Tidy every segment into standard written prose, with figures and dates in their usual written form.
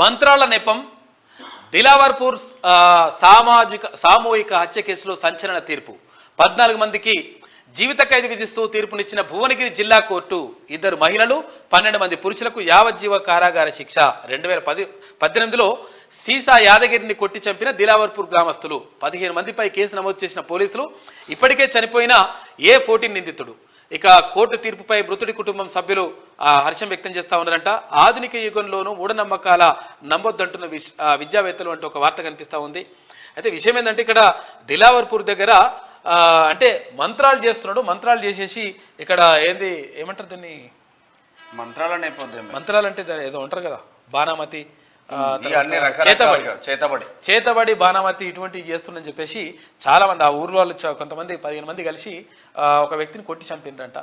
మంత్రాల నెపం దిలావర్పూర్ సామూహిక హత్య కేసులో సంచలన తీర్పు 14 మందికి జీవిత ఖైదు విధిస్తూ తీర్పునిచ్చిన భువనగిరి జిల్లా కోర్టు 2 మహిళలు 12 మంది పురుషులకు యావజ్జీవ కారాగార శిక్ష 2018లో సీసా యాదగిరిని కొట్టి చంపిన దిలావర్పూర్ గ్రామస్తులు 15 మందిపై కేసు నమోదు చేసిన పోలీసులు ఇప్పటికే చనిపోయిన A14 నిందితుడు ఇక కోర్టు తీర్పుపై మృతుడి కుటుంబం సభ్యులు హర్షం వ్యక్తం చేస్తూ ఉన్నారంట. ఆధునిక యుగంలోనూ మూఢనమ్మకాల నమ్మొద్దంటున్న విద్యావేత్తలు అంటే ఒక వార్త కనిపిస్తూ ఉంది. అయితే విషయం ఏంటంటే ఇక్కడ దిలావర్పూర్ దగ్గర అంటే మంత్రాలు చేస్తున్నాడు. మంత్రాలు చేసేసి ఇక్కడ ఏమంటారు దీన్ని మంత్రాలు అంటే ఏదో ఉంటారు కదా బాణామతి చేతబడి బాణామతి ఇటువంటివి చేస్తుందని చెప్పేసి చాలా మంది ఆ ఊర్లో వాళ్ళు కొంతమంది 15 మంది కలిసి ఒక వ్యక్తిని కొట్టి చంపిండ్రంట.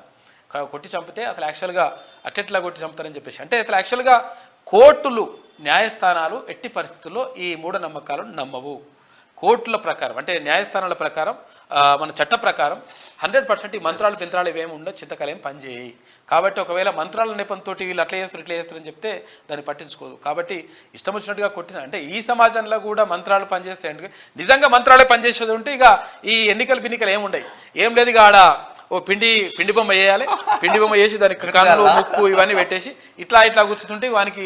కొట్టి చంపితే అసలు యాక్చువల్గా అట్టెట్లా కొట్టి చంపుతారని చెప్పేసి అంటే అసలు యాక్చువల్గా కోర్టులు న్యాయస్థానాలు ఎట్టి పరిస్థితుల్లో ఈ మూఢనమ్మకాలను నమ్మవు. కోర్టుల ప్రకారం అంటే న్యాయస్థానాల ప్రకారం మన చట్ట ప్రకారం 100% ఈ మంత్రాలు పింత్రాలు ఇవేమి ఉండవు, చింతకాలేం పనిచేయి. కాబట్టి ఒకవేళ మంత్రాల నెపంతో వీళ్ళు అట్లా చేస్తారు ఇట్లా చేస్తారని చెప్తే దాన్ని పట్టించుకోదు. కాబట్టి ఇష్టం వచ్చినట్టుగా కొట్టిన అంటే ఈ సమాజంలో కూడా మంత్రాలు పనిచేస్తాయంటే నిజంగా మంత్రాలే పనిచేసేది ఉంటే ఇక ఈ ఎన్నికలు ఏముండయి ఏం లేదు. ఇక ఆడ ఓ పిండి బొమ్మ వేయాలి, పిండి బొమ్మ వేసి దానికి కళ్ళు ముక్కు ఇవన్నీ పెట్టేసి ఇట్లా కూర్చుంటే వానికి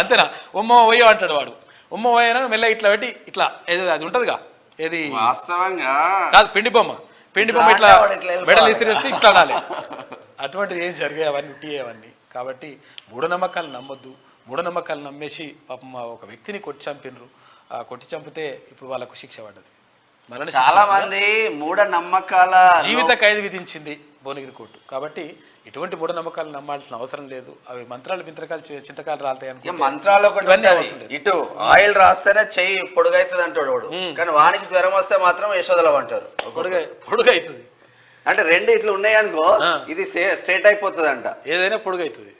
అంతేనా ఉమ్మ పోయో అంటాడు వాడు. ఉమ్మ పోయినా మెల్ల ఇట్లా పెట్టి ఇట్లా ఏదో అది ఉంటుందిగా ఏది కాదు పిండి బొమ్మ ఇట్లా మెడలు ఇసిరేసి ఇట్లా అనాలి. అటువంటిది ఏం జరిగాయి అవన్నీ ఉట్టియేవన్నీ. కాబట్టి మూఢనమ్మకాలు నమ్మొద్దు. మూఢనమ్మకాలు నమ్మేసి పాపం ఒక వ్యక్తిని కొట్టి చంపినరు. కొట్టి చంపితే ఇప్పుడు వాళ్ళకు శిక్ష పడ్డది. చాలా మంది మూఢనమ్మకాల జీవిత ఖైదు విధించింది భువనగిరి కోర్టు. కాబట్టి ఇటువంటి మూఢనమ్మకాలు నమ్మాల్సిన అవసరం లేదు. అవి మంత్రాలు పింత్రకాలు చింతకాలు రాలుతాయి. మంత్రాలు ఇటు ఆయిల్ రాస్తేనే చెయ్యి పొడుగైతుంది అంటాడు వాడు, కానీ వానికి జ్వరం వస్తే మాత్రం యశోదలం అంటారు పొడుగైతుంది. అంటే 2 ఇట్లా ఉన్నాయి అనుకో ఇది స్ట్రైట్ అయిపోతుంది అంట, ఏదైనా పొడుగైతుంది.